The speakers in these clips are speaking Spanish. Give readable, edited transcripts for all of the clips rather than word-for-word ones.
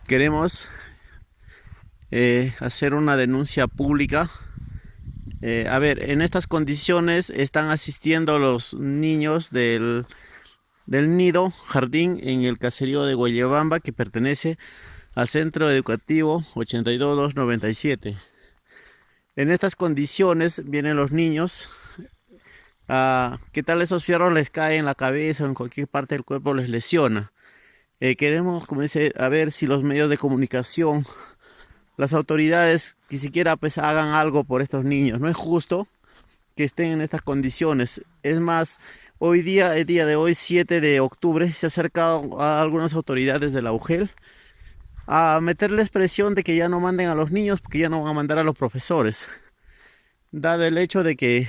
Queremos hacer una denuncia pública. A ver, en estas condiciones están asistiendo los niños del nido jardín en el caserío de Guayabamba, que pertenece al Centro Educativo 82297. En estas condiciones vienen los niños. ¿Qué tal esos fierros les caen en la cabeza o en cualquier parte del cuerpo les lesiona? Queremos, como dice, a ver si los medios de comunicación, las autoridades, que siquiera pues hagan algo por estos niños. No es justo que estén en estas condiciones. Es más, hoy día, el día de hoy, 7 de octubre, se ha acercado a algunas autoridades de la UGEL a meterles presión de que ya no manden a los niños, porque ya no van a mandar a los profesores, dado el hecho de que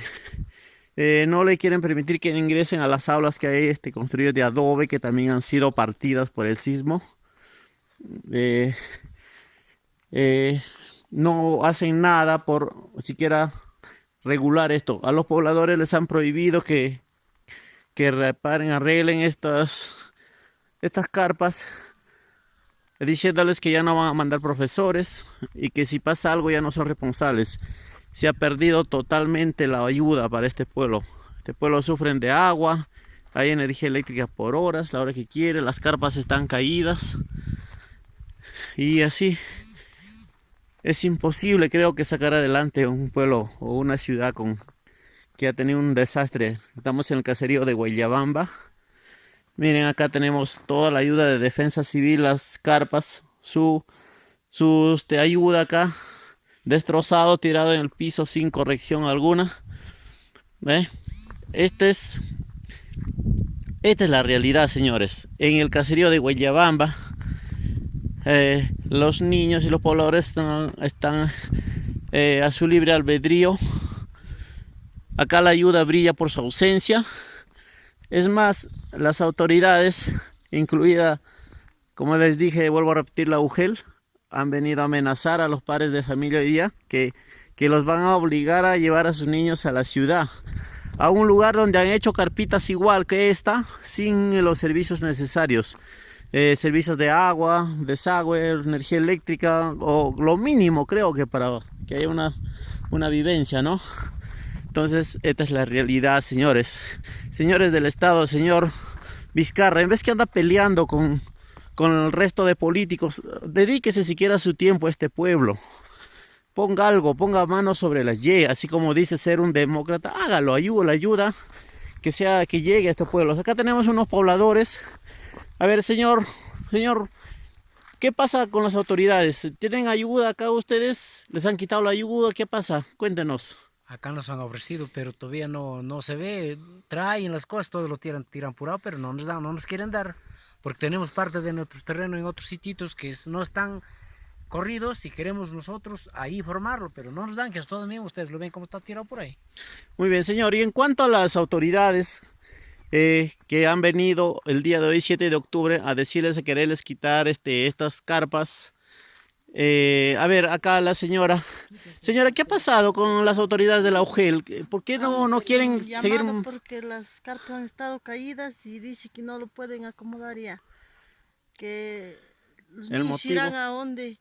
no le quieren permitir que ingresen a las aulas que hay construidas de adobe, que también han sido partidas por el sismo. Eh, eh, no hacen nada por siquiera regular esto. A los pobladores les han prohibido que reparen, arreglen estas carpas, diciéndoles que ya no van a mandar profesores y que si pasa algo ya no son responsables. Se ha perdido totalmente la ayuda para este pueblo. Este pueblo sufren de agua, hay energía eléctrica por horas, la hora que quiere, las carpas están caídas y así es imposible, creo, que sacar adelante un pueblo o una ciudad que ha tenido un desastre. Estamos en el caserío de Guayabamba. Miren, acá tenemos toda la ayuda de Defensa Civil, las carpas, su ayuda acá, destrozado, tirado en el piso sin corrección alguna. ¿Ve? Esta es la realidad, señores. En el caserío de Guayabamba, los niños y los pobladores están a su libre albedrío. Acá la ayuda brilla por su ausencia. Es más, las autoridades, incluida, como les dije, vuelvo a repetir, la UGEL, han venido a amenazar a los padres de familia hoy día que los van a obligar a llevar a sus niños a la ciudad, a un lugar donde han hecho carpitas igual que esta, sin los servicios necesarios. Servicios de agua, desagüe, energía eléctrica, o lo mínimo creo que para que haya una vivencia, ¿no? Entonces, esta es la realidad, señores. Señores del Estado, señor Vizcarra, en vez que anda peleando con el resto de políticos, dedíquese siquiera su tiempo a este pueblo. Ponga algo, ponga mano sobre las Y, así como dice ser un demócrata, hágalo, ayuda que llegue a estos pueblos. Acá tenemos unos pobladores. A ver, señor, ¿qué pasa con las autoridades? ¿Tienen ayuda acá ustedes? ¿Les han quitado la ayuda? ¿Qué pasa? Cuéntenos. Acá nos han ofrecido, pero todavía no se ve. Traen las cosas, todos lo tiran purado, pero no nos dan, no nos quieren dar. Porque tenemos parte de nuestro terreno en otros sitios que no están corridos y queremos nosotros ahí formarlo, pero no nos dan, que es todo mismo. Ustedes lo ven cómo está tirado por ahí. Muy bien, señor. Y en cuanto a las autoridades que han venido el día de hoy, 7 de octubre, a decirles de quererles quitar estas carpas. A ver, acá la señora. Señora, ¿qué ha pasado con las autoridades de la UGEL? ¿Por qué no quieren seguir? Llamado porque las carpas han estado caídas y dice que no lo pueden acomodar ya. Que los El niños irán motivo.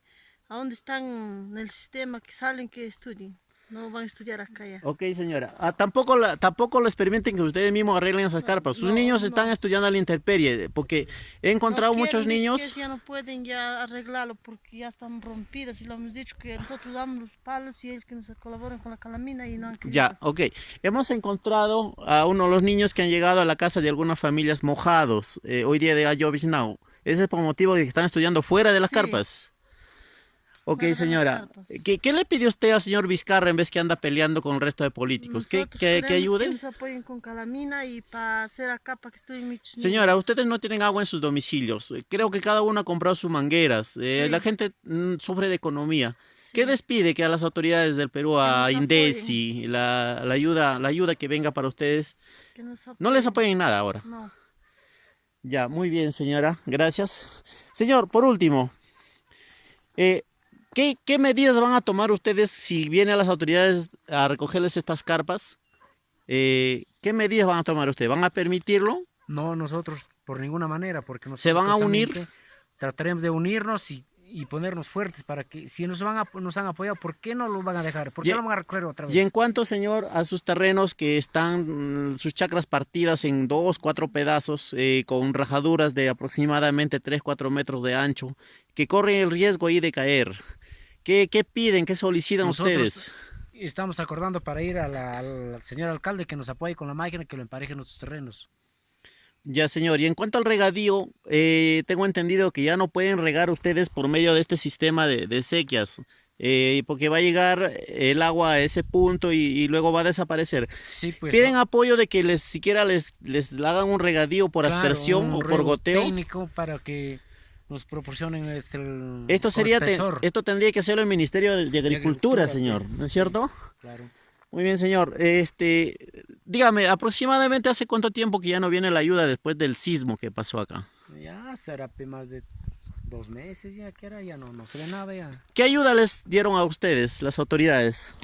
a donde están en el sistema, que salen, que estudien. No van a estudiar acá ya. Ok, señora. Tampoco les permiten que ustedes mismos arreglen esas carpas. Sus niños están No. estudiando a la intemperie, porque he No encontrado muchos quieren, dice que niños. ya no pueden ya arreglarlo porque ya están rompidas y lo hemos dicho que nosotros damos los palos y ellos que nos colaboran con la calamina y no han Ya, querido. ok. Hemos encontrado a uno de los niños que han llegado a la casa de algunas familias mojados. Hoy día de Ayovisnau. Ese es por motivo de que están estudiando fuera de las Sí, carpas. Ok, fuera de las señora. carpas. ¿Qué le pidió usted al señor Vizcarra en vez que anda peleando con el resto de políticos? Nosotros Que queremos que ayude? nos apoyen con calamina y para hacer acá para que estudien muchos Señora, niños. ustedes no tienen agua en sus domicilios. Creo que cada uno ha comprado sus mangueras. La Sí, gente sufre de economía. ¿Qué sí, les pide que a las autoridades del Perú, que a nos apoyen, INDECI, la ayuda que venga para ustedes, que nos no les apoyen. apoyen nada ahora? No. Ya, muy bien, señora. Gracias. Señor, por último, eh, ¿qué medidas van a tomar ustedes si vienen las autoridades a recogerles estas carpas? ¿Qué medidas van a tomar ustedes? ¿Van a permitirlo? No, nosotros por ninguna manera, porque ¿Se nosotros van a unir? precisamente trataremos de unirnos y ponernos fuertes para que si nos han apoyado, ¿por qué no lo van a dejar? ¿Por qué Y- lo van a recoger otra vez? Y en cuanto, señor, a sus terrenos que están, sus chacras partidas en 2, 4 pedazos, con rajaduras de aproximadamente 3, 4 metros de ancho, que corren el riesgo ahí de caer. ¿Qué piden? ¿Qué solicitan Nosotros ustedes? estamos acordando para ir al señor alcalde que nos apoye con la máquina que lo empareje en nuestros terrenos. Ya, señor. Y en cuanto al regadío, tengo entendido que ya no pueden regar ustedes por medio de este sistema de sequías, porque va a llegar el agua a ese punto y luego va a desaparecer. Sí, pues. ¿Piden apoyo de que les siquiera les hagan un regadío por Claro, aspersión un o por riego goteo? técnico para que nos proporcionen Esto con espesor esto tendría que hacerlo el Ministerio de Agricultura, señor, ¿no es sí, cierto? claro. Muy bien, señor. Dígame, aproximadamente hace cuánto tiempo que ya no viene la ayuda después del sismo que pasó acá. Ya será más de 2 meses ya que era, ya no se ve nada ya. ¿Qué ayuda les dieron a ustedes, las autoridades?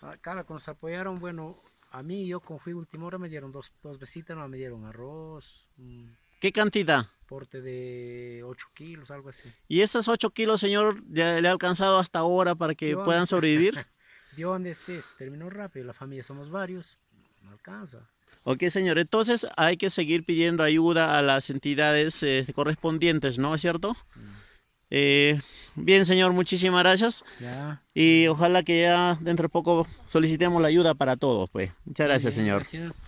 Claro, cuando nos apoyaron, bueno, a mí yo como fui última hora me dieron dos besitas, no me dieron arroz, un ¿Qué cantidad? porte de 8 kilos, algo así. ¿Y esas 8 kilos, señor, ya le ha alcanzado hasta ahora para que Yo- puedan sobrevivir? ¿De dónde sí? Terminó rápido, la familia somos varios, no alcanza. Ok, señor. Entonces hay que seguir pidiendo ayuda a las entidades correspondientes, ¿no es cierto? Bien, señor, muchísimas gracias. Ya. Y ojalá que ya dentro de poco solicitemos la ayuda para todos, pues. Muchas gracias, Bien, señor. gracias.